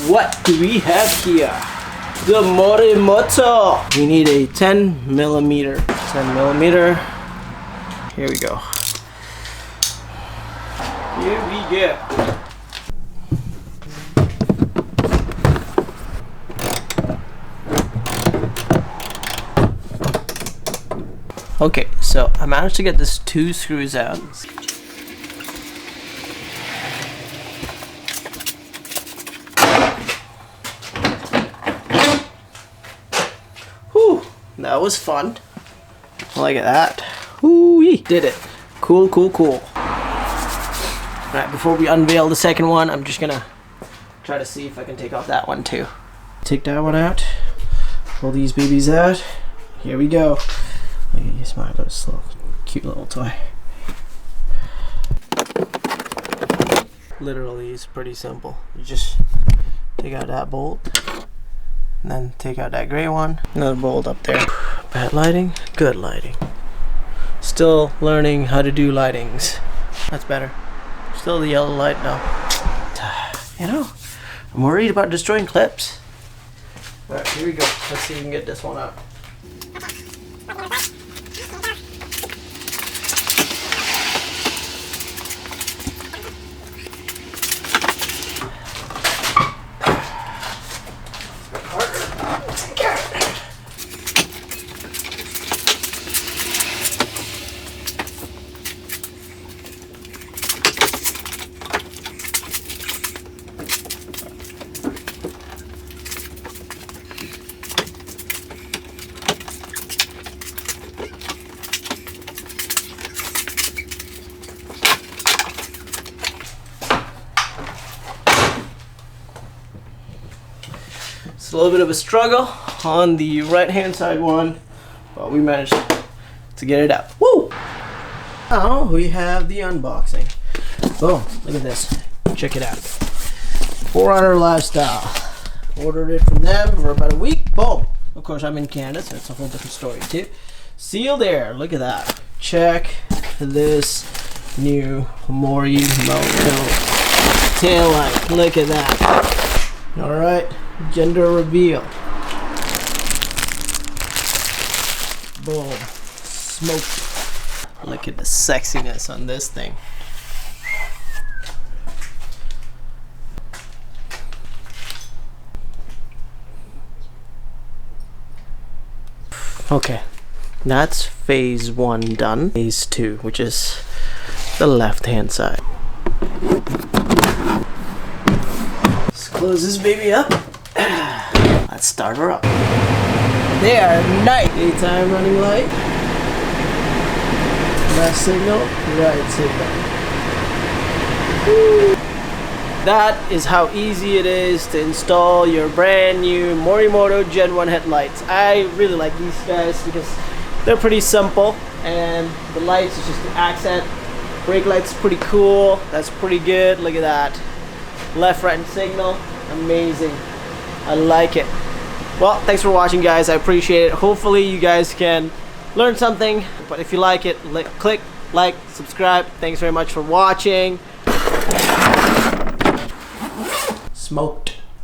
what do we have here? The Morimoto. We need a 10 millimeter. 10 millimeter. Here we go. Here we go. Okay, so I managed to get this 2 screws out. Whew, that was fun. Look at that. Whoo-wee, did it. Cool, cool, cool. Alright, before we unveil the second one, I'm just gonna try to see if I can take off that one too. Take that one out. Pull these babies out. Here we go. Here's my little cute little toy. Literally, it's pretty simple. You just take out that bolt, and then take out that gray one. Another bolt up there. Bad lighting, good lighting. Still learning how to do lightings. That's better. Still the yellow light now. You know, I'm worried about destroying clips. Alright, here we go. Let's see if we can get this one out. It's a little bit of a struggle on the right hand side one, but we managed to get it out. Woo! Now we have the unboxing. Boom, look at this. Check it out. 400 Lifestyle. Ordered it from them for about a week. Boom! Of course, I'm in Canada, so it's a whole different story too. Sealed there. Look at that. Check this new Morimoto Tail Light. Look at that. Alright. Gender reveal. Boom. Smoke. Look at the sexiness on this thing. Okay, that's phase 1 done. Phase 2, which is the left hand side. Let's close this baby up. Let's start her up. There, night. Daytime running light. Left signal, right signal. Woo. That is how easy it is to install your brand new Morimoto Gen 1 headlights. I really like these guys because they're pretty simple, and the lights is just an accent. Brake lights pretty cool. That's pretty good. Look at that. Left, right, and signal. Amazing. I like it. Well, thanks for watching, guys. I appreciate it. Hopefully you guys can learn something, but if you like it, click like, subscribe. Thanks very much for watching. Smoked.